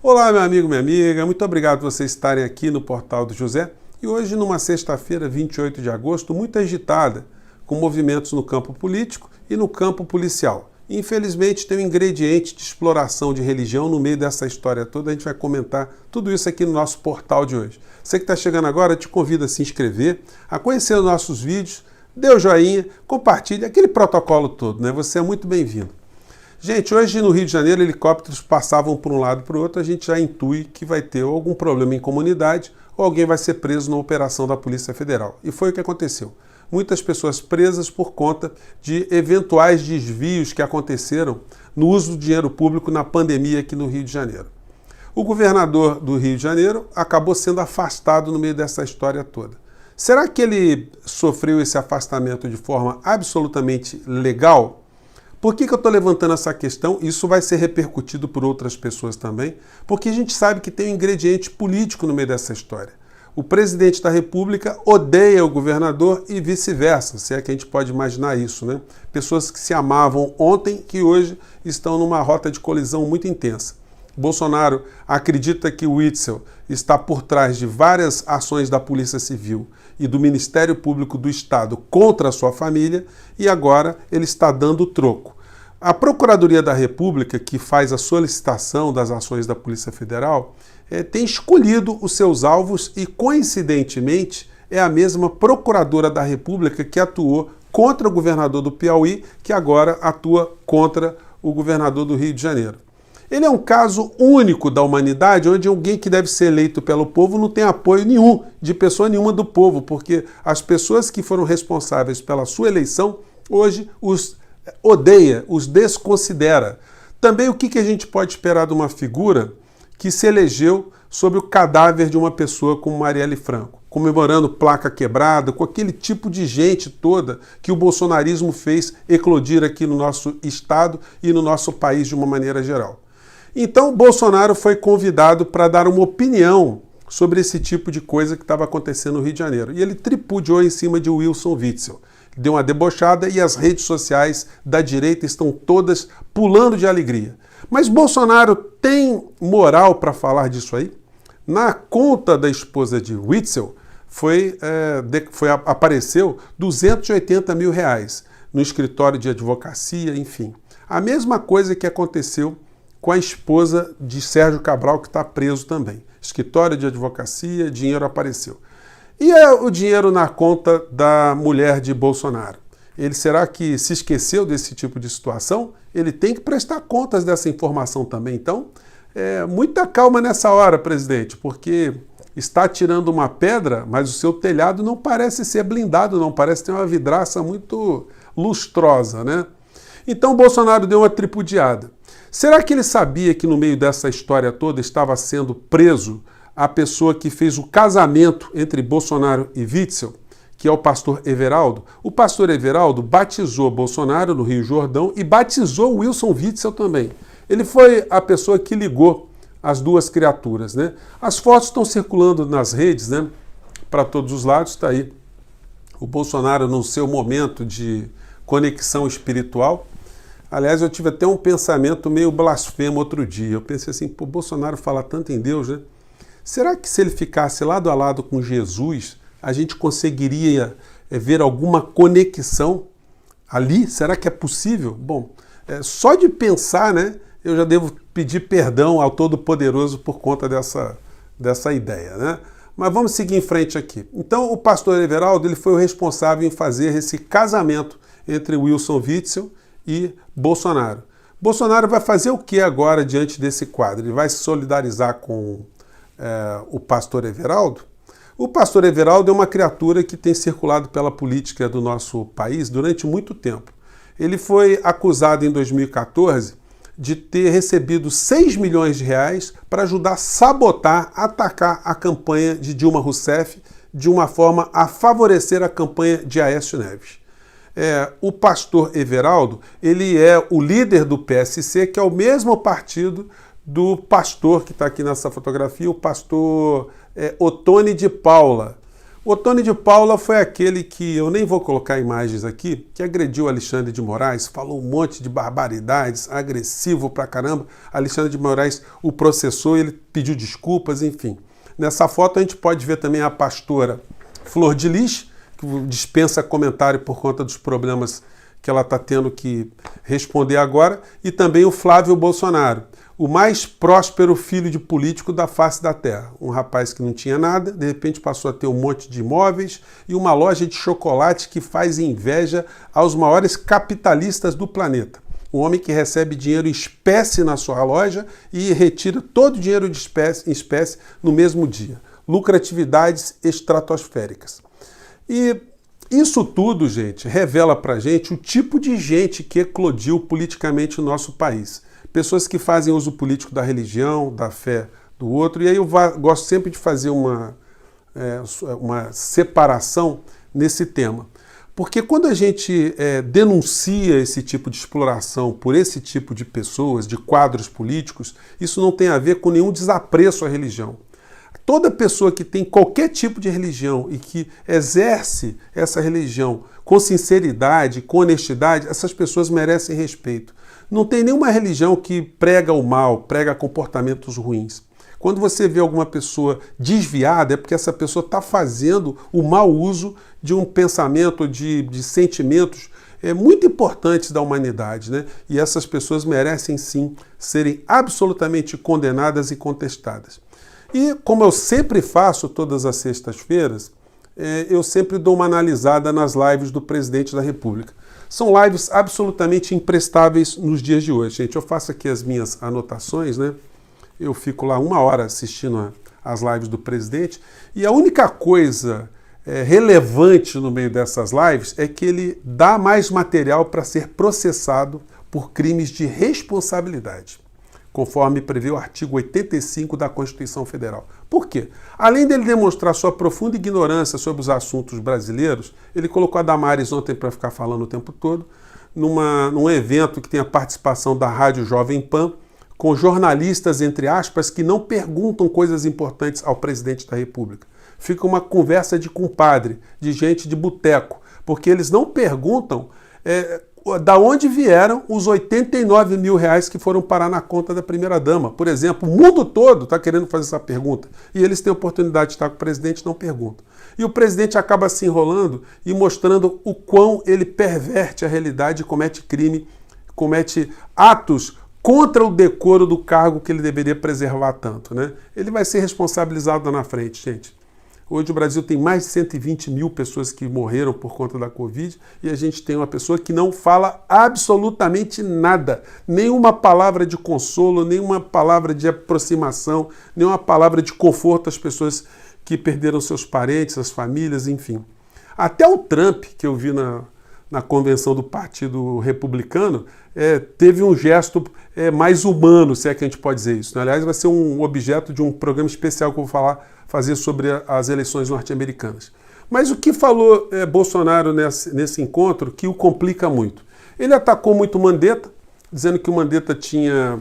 Olá, meu amigo, minha amiga, muito obrigado por vocês estarem aqui no Portal do José. E hoje, numa sexta-feira, 28 de agosto, muito agitada, com movimentos no campo político e no campo policial. Infelizmente, tem um ingrediente de exploração de religião no meio dessa história toda. A gente vai comentar tudo isso aqui no nosso portal de hoje. Você que está chegando agora, eu te convido a se inscrever, a conhecer os nossos vídeos, dê o joinha, compartilhe, aquele protocolo todo, né? Você é muito bem-vindo. Gente, hoje no Rio de Janeiro, helicópteros passavam por um lado e para o outro, a gente já intui que vai ter algum problema em comunidade ou alguém vai ser preso na operação da Polícia Federal. E foi o que aconteceu. Muitas pessoas presas por conta de eventuais desvios que aconteceram no uso do dinheiro público na pandemia aqui no Rio de Janeiro. O governador do Rio de Janeiro acabou sendo afastado no meio dessa história toda. Será que ele sofreu esse afastamento de forma absolutamente legal? Por que eu estou levantando essa questão? Isso vai ser repercutido por outras pessoas também, porque a gente sabe que tem um ingrediente político no meio dessa história. O presidente da República odeia o governador e vice-versa, se é que a gente pode imaginar isso, né? Pessoas que se amavam ontem, que hoje estão numa rota de colisão muito intensa. Bolsonaro acredita que o Witzel está por trás de várias ações da Polícia Civil e do Ministério Público do Estado contra a sua família e agora ele está dando troco. A Procuradoria da República, que faz a solicitação das ações da Polícia Federal, tem escolhido os seus alvos e, coincidentemente, é a mesma Procuradora da República que atuou contra o governador do Piauí, que agora atua contra o governador do Rio de Janeiro. Ele é um caso único da humanidade, onde alguém que deve ser eleito pelo povo não tem apoio nenhum, de pessoa nenhuma do povo, porque as pessoas que foram responsáveis pela sua eleição, hoje os odeia, os desconsidera. Também o que a gente pode esperar de uma figura que se elegeu sobre o cadáver de uma pessoa como Marielle Franco, comemorando placa quebrada, com aquele tipo de gente toda que o bolsonarismo fez eclodir aqui no nosso estado e no nosso país de uma maneira geral. Então, Bolsonaro foi convidado para dar uma opinião sobre esse tipo de coisa que estava acontecendo no Rio de Janeiro. E ele tripudiou em cima de Wilson Witzel. Deu uma debochada e as redes sociais da direita estão todas pulando de alegria. Mas Bolsonaro tem moral para falar disso aí? Na conta da esposa de Witzel apareceu 280 mil reais no escritório de advocacia, enfim. A mesma coisa que aconteceu com a esposa de Sérgio Cabral, que está preso também. Escritório de advocacia, dinheiro apareceu. E o dinheiro na conta da mulher de Bolsonaro? Ele será que se esqueceu desse tipo de situação? Ele tem que prestar contas dessa informação também. Então, muita calma nessa hora, presidente, porque está tirando uma pedra, mas o seu telhado não parece ser blindado, não. Parece ter uma vidraça muito lustrosa, né? Então, Bolsonaro deu uma tripudiada. Será que ele sabia que no meio dessa história toda estava sendo preso a pessoa que fez o casamento entre Bolsonaro e Witzel, que é o pastor Everaldo? O pastor Everaldo batizou Bolsonaro no Rio Jordão e batizou Wilson Witzel também. Ele foi a pessoa que ligou as duas criaturas, né? As fotos estão circulando nas redes, né? Para todos os lados, está aí o Bolsonaro no seu momento de conexão espiritual. Aliás, eu tive até um pensamento meio blasfemo outro dia. Eu pensei assim, pô, Bolsonaro fala tanto em Deus, né? Será que se ele ficasse lado a lado com Jesus, a gente conseguiria ver alguma conexão ali? Será que é possível? Bom, só de pensar, né, eu já devo pedir perdão ao Todo-Poderoso por conta dessa ideia, né? Mas vamos seguir em frente aqui. Então, o pastor Everaldo ele foi o responsável em fazer esse casamento entre Wilson Witzel e Bolsonaro. Bolsonaro vai fazer o que agora diante desse quadro? Ele vai se solidarizar com o pastor Everaldo? O pastor Everaldo é uma criatura que tem circulado pela política do nosso país durante muito tempo. Ele foi acusado em 2014 de ter recebido 6 milhões de reais para ajudar a sabotar, atacar a campanha de Dilma Rousseff de uma forma a favorecer a campanha de Aécio Neves. O pastor Everaldo, ele é o líder do PSC, que é o mesmo partido do pastor que está aqui nessa fotografia, o pastor Ottoni de Paula. O Ottoni de Paula foi aquele que, eu nem vou colocar imagens aqui, que agrediu Alexandre de Moraes, falou um monte de barbaridades, agressivo pra caramba. Alexandre de Moraes o processou, ele pediu desculpas, enfim. Nessa foto a gente pode ver também a pastora Flor de Lis, que dispensa comentário por conta dos problemas que ela está tendo que responder agora, e também o Flávio Bolsonaro, o mais próspero filho de político da face da terra. Um rapaz que não tinha nada, de repente passou a ter um monte de imóveis e uma loja de chocolate que faz inveja aos maiores capitalistas do planeta. Um homem que recebe dinheiro em espécie na sua loja e retira todo o dinheiro de espécie, em espécie no mesmo dia. Lucratividades estratosféricas. E isso tudo, gente, revela pra gente o tipo de gente que eclodiu politicamente no nosso país. Pessoas que fazem uso político da religião, da fé do outro. E aí eu gosto sempre de fazer uma separação nesse tema. Porque quando a gente denuncia esse tipo de exploração por esse tipo de pessoas, de quadros políticos, isso não tem a ver com nenhum desapreço à religião. Toda pessoa que tem qualquer tipo de religião e que exerce essa religião com sinceridade, com honestidade, essas pessoas merecem respeito. Não tem nenhuma religião que prega o mal, prega comportamentos ruins. Quando você vê alguma pessoa desviada, é porque essa pessoa está fazendo o mau uso de um pensamento, de sentimentos muito importantes da humanidade, né? E essas pessoas merecem sim serem absolutamente condenadas e contestadas. E como eu sempre faço todas as sextas-feiras, eu sempre dou uma analisada nas lives do presidente da República. São lives absolutamente imprestáveis nos dias de hoje, gente. Eu faço aqui as minhas anotações, né? Eu fico lá 1 hora assistindo as lives do presidente e a única coisa relevante no meio dessas lives é que ele dá mais material para ser processado por crimes de responsabilidade, conforme prevê o artigo 85 da Constituição Federal. Por quê? Além dele demonstrar sua profunda ignorância sobre os assuntos brasileiros, ele colocou a Damares ontem para ficar falando o tempo todo, num evento que tem a participação da Rádio Jovem Pan, com jornalistas, entre aspas, que não perguntam coisas importantes ao presidente da República. Fica uma conversa de compadre, de gente de boteco, porque eles não perguntam da onde vieram os 89 mil reais que foram parar na conta da primeira-dama. Por exemplo, o mundo todo está querendo fazer essa pergunta e eles têm a oportunidade de estar com o presidente e não perguntam. E o presidente acaba se enrolando e mostrando o quão ele perverte a realidade e comete crime, comete atos contra o decoro do cargo que ele deveria preservar tanto, né? Ele vai ser responsabilizado lá na frente, gente. Hoje o Brasil tem mais de 120 mil pessoas que morreram por conta da Covid e a gente tem uma pessoa que não fala absolutamente nada. Nenhuma palavra de consolo, nenhuma palavra de aproximação, nenhuma palavra de conforto às pessoas que perderam seus parentes, as famílias, enfim. Até o Trump, que eu vi na convenção do Partido Republicano, teve um gesto mais humano, se é que a gente pode dizer isso. Aliás, vai ser um objeto de um programa especial que eu vou fazer sobre as eleições norte-americanas. Mas o que falou Bolsonaro nesse encontro que o complica muito? Ele atacou muito Mandetta, dizendo que o Mandetta tinha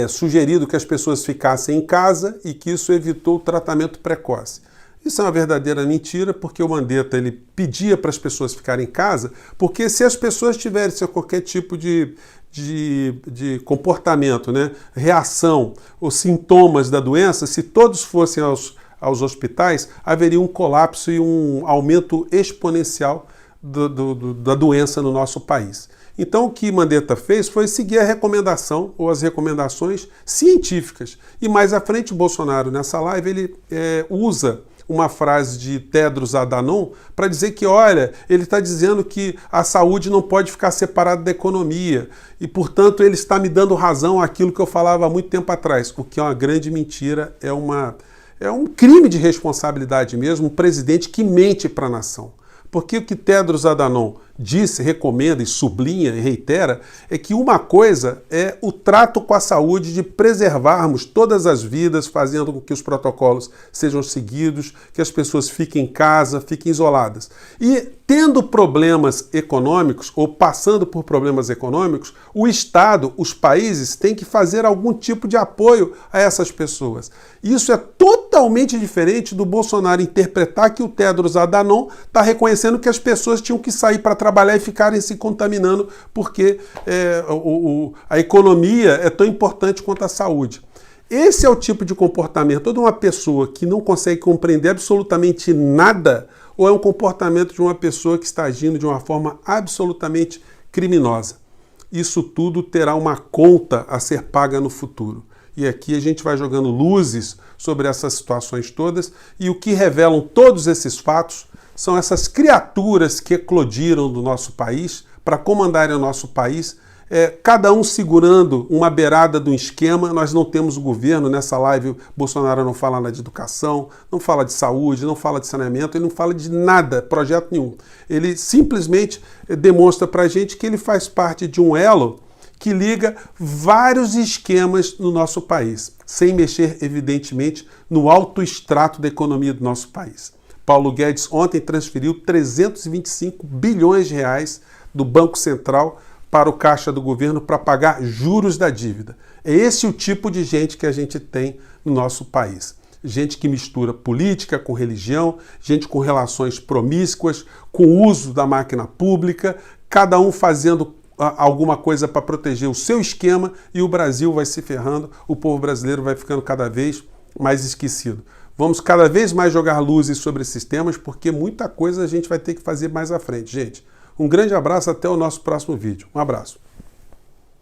sugerido que as pessoas ficassem em casa e que isso evitou o tratamento precoce. Isso é uma verdadeira mentira, porque o Mandetta ele pedia para as pessoas ficarem em casa, porque se as pessoas tivessem qualquer tipo de comportamento, né, reação ou sintomas da doença, se todos fossem aos hospitais, haveria um colapso e um aumento exponencial da doença no nosso país. Então o que Mandetta fez foi seguir a recomendação ou as recomendações científicas. E mais à frente, Bolsonaro, nessa live, ele usa uma frase de Tedros Adhanom para dizer que, olha, ele está dizendo que a saúde não pode ficar separada da economia e, portanto, ele está me dando razão àquilo que eu falava há muito tempo atrás, o que é uma grande mentira, é um crime de responsabilidade mesmo, um presidente que mente para a nação. Porque o que Tedros Adhanom disse, recomenda e sublinha e reitera, é que uma coisa é o trato com a saúde, de preservarmos todas as vidas, fazendo com que os protocolos sejam seguidos, que as pessoas fiquem em casa, fiquem isoladas. E tendo problemas econômicos ou passando por problemas econômicos, o Estado, os países têm que fazer algum tipo de apoio a essas pessoas. Isso é totalmente diferente do Bolsonaro interpretar que o Tedros Adhanom está reconhecendo que as pessoas tinham que sair para trabalhar e ficarem se contaminando porque a economia é tão importante quanto a saúde. Esse é o tipo de comportamento de uma pessoa que não consegue compreender absolutamente nada, ou é um comportamento de uma pessoa que está agindo de uma forma absolutamente criminosa. Isso tudo terá uma conta a ser paga no futuro. E aqui a gente vai jogando luzes sobre essas situações todas, e o que revelam todos esses fatos são essas criaturas que eclodiram do nosso país para comandarem o nosso país, cada um segurando uma beirada de um esquema. Nós não temos o governo. Nessa live, Bolsonaro não fala nada de educação, não fala de saúde, não fala de saneamento, ele não fala de nada, projeto nenhum. Ele simplesmente demonstra para a gente que ele faz parte de um elo que liga vários esquemas no nosso país, sem mexer, evidentemente, no alto extrato da economia do nosso país. Paulo Guedes ontem transferiu 325 bilhões de reais do Banco Central para o caixa do governo para pagar juros da dívida. É esse o tipo de gente que a gente tem no nosso país. Gente que mistura política com religião, gente com relações promíscuas, com o uso da máquina pública, cada um fazendo alguma coisa para proteger o seu esquema, e o Brasil vai se ferrando, o povo brasileiro vai ficando cada vez mais esquecido. Vamos cada vez mais jogar luzes sobre esses temas, porque muita coisa a gente vai ter que fazer mais à frente, gente. Um grande abraço, até o nosso próximo vídeo. Um abraço.